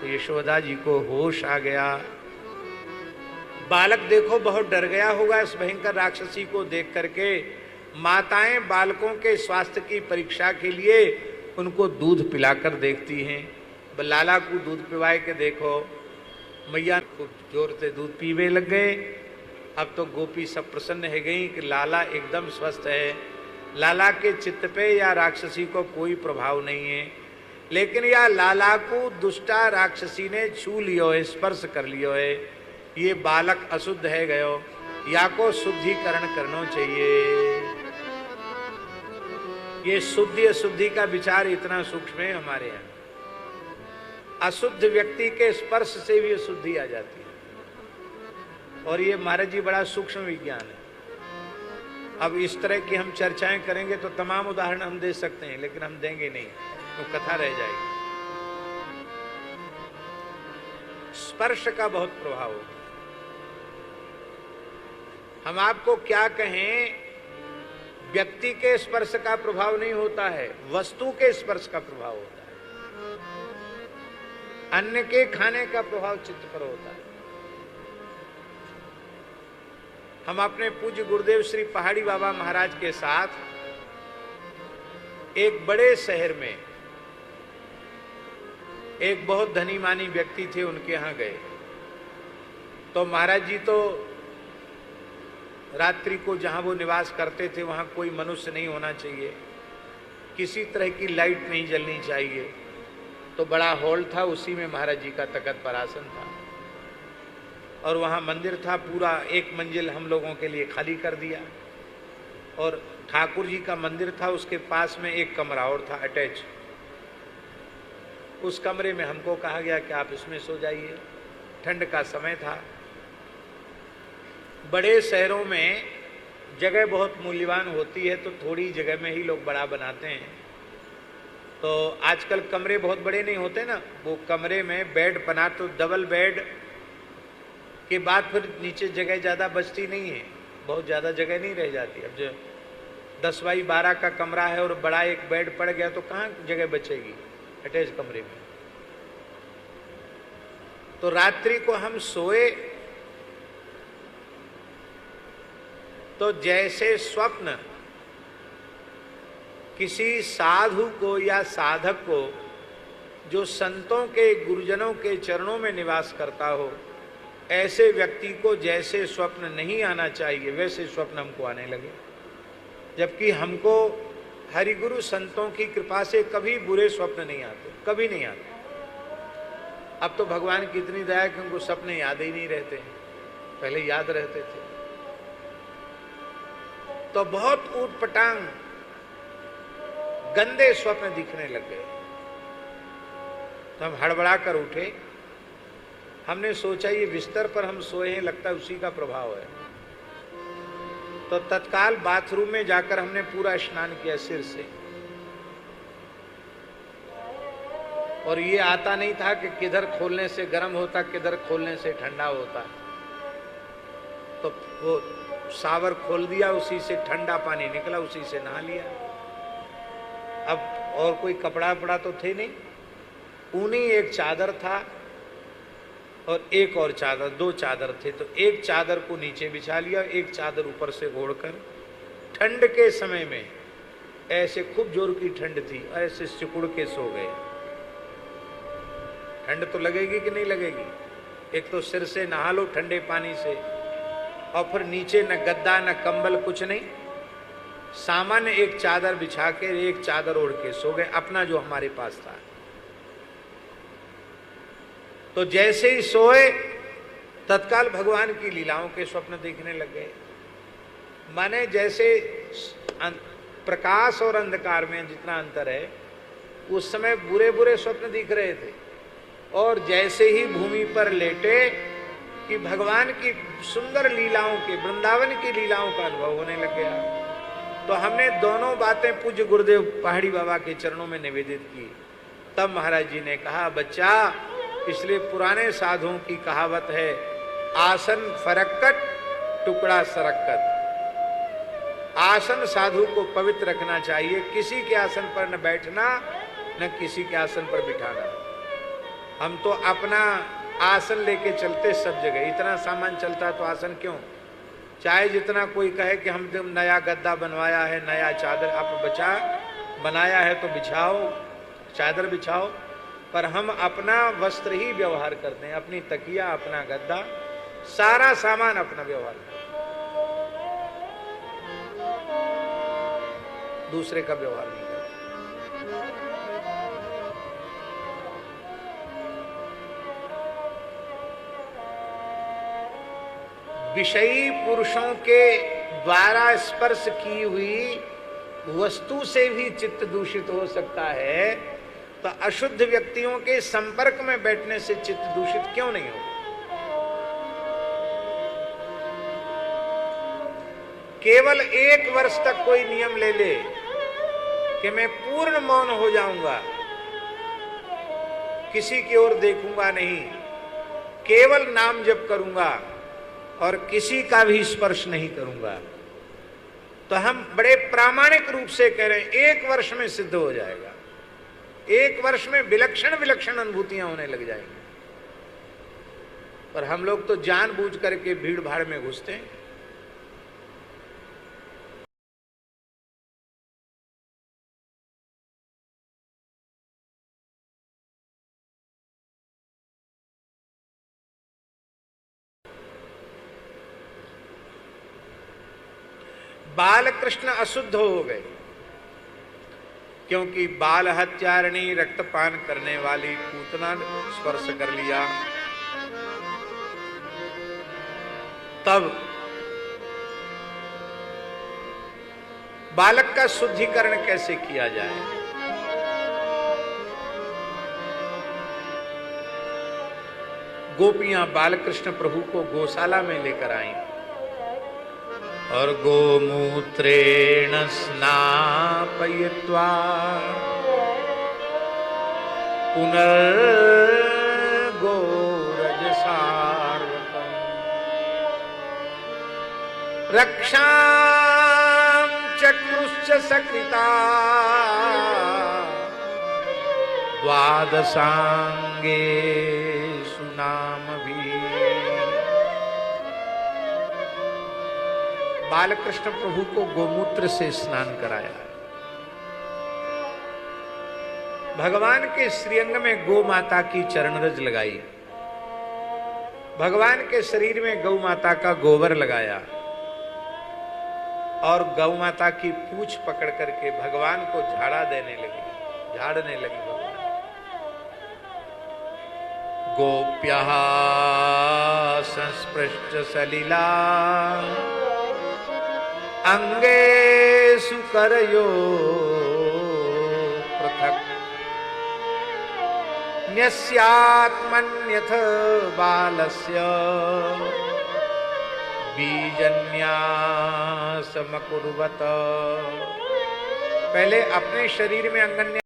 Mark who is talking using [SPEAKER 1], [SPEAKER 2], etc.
[SPEAKER 1] तो यशोदा जी को होश आ गया। बालक देखो बहुत डर गया होगा इस भयंकर राक्षसी को देख करके। माताएं बालकों के स्वास्थ्य की परीक्षा के लिए उनको दूध पिलाकर देखती हैं। लाला को दूध पिवाए के देखो, मैया खूब जोर से दूध पीवे लग गए। अब तो गोपी सब प्रसन्न है गई कि लाला एकदम स्वस्थ है, लाला के चित्त पे या राक्षसी को कोई प्रभाव नहीं है। लेकिन या लाला को दुष्टा राक्षसी ने छू लियो है, स्पर्श कर लियो है, ये बालक अशुद्ध है गयो, या को शुद्धिकरण करना चाहिए। ये शुद्धि अशुद्धि का विचार इतना सूक्ष्म है हमारे यहाँ। अशुद्ध व्यक्ति के स्पर्श से भी अशुद्धि आ जाती है, और ये महाराज जी बड़ा सूक्ष्म विज्ञान है। अब इस तरह की हम चर्चाएं करेंगे तो तमाम उदाहरण हम दे सकते हैं, लेकिन हम देंगे नहीं तो कथा रह जाएगी। स्पर्श का बहुत प्रभाव होगा। हम आपको क्या कहें, व्यक्ति के स्पर्श का प्रभाव नहीं होता है, वस्तु के स्पर्श का प्रभाव होता है। अन्न के खाने का प्रभाव चित्त पर होता है। हम अपने पूज्य गुरुदेव श्री पहाड़ी बाबा महाराज के साथ एक बड़े शहर में एक बहुत धनी मानी व्यक्ति थे, उनके यहां गए। तो महाराज जी तो रात्रि को जहां वो निवास करते थे वहां कोई मनुष्य नहीं होना चाहिए, किसी तरह की लाइट नहीं जलनी चाहिए। तो बड़ा हॉल था, उसी में महाराज जी का तख्त पर आसन था, और वहाँ मंदिर था। पूरा एक मंजिल हम लोगों के लिए खाली कर दिया, और ठाकुर जी का मंदिर था, उसके पास में एक कमरा और था अटैच। उस कमरे में हमको कहा गया कि आप इसमें सो जाइए। ठंड का समय था। बड़े शहरों में जगह बहुत मूल्यवान होती है, तो थोड़ी जगह में ही लोग बड़ा बनाते हैं। तो आजकल कमरे बहुत बड़े नहीं होते ना, वो कमरे में बेड बना तो डबल बेड के बाद फिर नीचे जगह ज़्यादा बचती नहीं है, बहुत ज़्यादा जगह नहीं रह जाती। अब जो 10 बाई 12 का कमरा है और बड़ा एक बेड पड़ गया तो कहाँ जगह बचेगी अटैच कमरे में। तो रात्रि को हम सोए तो जैसे स्वप्न किसी साधु को या साधक को जो संतों के गुरुजनों के चरणों में निवास करता हो, ऐसे व्यक्ति को जैसे स्वप्न नहीं आना चाहिए वैसे स्वप्न हमको आने लगे। जबकि हमको हरिगुरु संतों की कृपा से कभी बुरे स्वप्न नहीं आते, कभी नहीं आते। अब तो भगवान की इतनी दया कि उनको सपने याद ही नहीं रहते, पहले याद रहते थे। तो बहुत ऊटपटांग गंदे स्वप्न दिखने लग गए। तो हम हड़बड़ा कर उठे। हमने सोचा ये बिस्तर पर हम सोए हैं, लगता है उसी का प्रभाव है। तो तत्काल बाथरूम में जाकर हमने पूरा स्नान किया सिर से, और ये आता नहीं था कि किधर खोलने से गर्म होता, किधर खोलने से ठंडा होता। तो वो शावर खोल दिया, उसी से ठंडा पानी निकला, उसी से नहा लिया। अब और कोई कपड़ा वपड़ा तो थे नहीं, ऊनी एक चादर था और एक और चादर, 2 चादर थे। तो एक चादर को नीचे बिछा लिया, एक चादर ऊपर से ओढ़कर। ठंड के समय में ऐसे खूब जोर की ठंड थी, ऐसे सिकुड़ के सो गए। ठंड तो लगेगी कि नहीं लगेगी? एक तो सिर से नहा लो ठंडे पानी से, और फिर नीचे न गद्दा न कंबल कुछ नहीं, सामान्य एक चादर बिछा के एक चादर ओढ़ के सो गए, अपना जो हमारे पास था। तो जैसे ही सोए तत्काल भगवान की लीलाओं के स्वप्न देखने लग गए। माने जैसे प्रकाश और अंधकार में जितना अंतर है, उस समय बुरे बुरे स्वप्न दिख रहे थे, और जैसे ही भूमि पर लेटे कि भगवान की सुंदर लीलाओं के, वृंदावन की लीलाओं का अनुभव होने लग गया। तो हमने दोनों बातें पूज्य गुरुदेव पहाड़ी बाबा के चरणों में निवेदित की। तब महाराज जी ने कहा, बच्चा, इसलिए पुराने साधुओं की कहावत है, आसन फरक्कट टुकड़ा सरक्कत। आसन साधु को पवित्र रखना चाहिए, किसी के आसन पर न बैठना न किसी के आसन पर बिठाना। हम तो अपना आसन लेके चलते सब जगह, इतना सामान चलता तो आसन क्यों? चाहे जितना कोई कहे कि हम जब नया गद्दा बनवाया है, नया चादर आप बनाया है तो बिछाओ, चादर बिछाओ, पर हम अपना वस्त्र ही व्यवहार करते हैं, अपनी तकिया, अपना गद्दा, सारा सामान अपना व्यवहार करते हैं, दूसरे का व्यवहार नहीं करते। विषयी पुरुषों के द्वारा स्पर्श की हुई वस्तु से भी चित्त दूषित हो सकता है, तो अशुद्ध व्यक्तियों के संपर्क में बैठने से चित्त दूषित क्यों नहीं हो? केवल 1 वर्ष तक कोई नियम ले ले कि मैं पूर्ण मौन हो जाऊंगा, किसी की ओर देखूंगा नहीं, केवल नाम जप करूंगा और किसी का भी स्पर्श नहीं करूंगा, तो हम बड़े प्रामाणिक रूप से कह रहे हैं 1 वर्ष में सिद्ध हो जाएगा। 1 वर्ष में विलक्षण विलक्षण अनुभूतियां होने लग जाएंगी। पर हम लोग तो जानबूझ करके भीड़ भाड़ में घुसते हैं। बाल कृष्ण अशुद्ध हो गए क्योंकि बाल हत्यारिणी रक्तपान करने वाली पूतना स्पर्श कर लिया। तब बालक का शुद्धिकरण कैसे किया जाए? गोपियां बालकृष्ण प्रभु को गौशाला में लेकर आईं और गोमूत्रेण स्नापयित्वा पुनर्गोरजसार्वतम् रक्षां चक्रुश्च सकृता द्वादशांगे सुनामभि। बालकृष्ण प्रभु को गोमूत्र से स्नान कराया। भगवान के श्रीअंग में गौ माता की चरणरज लगाई, भगवान के शरीर में गौ माता का गोबर लगाया और गौ माता की पूंछ पकड़ करके भगवान को झाड़ने लगी भगवान। गोप्यः संस्पृष्ट सलिला अंगेषु करयो पृथक् न्यस्यात्मन्यथ बालस्य बीजन्यासमकुर्वत। पहले अपने शरीर में अंगन्यास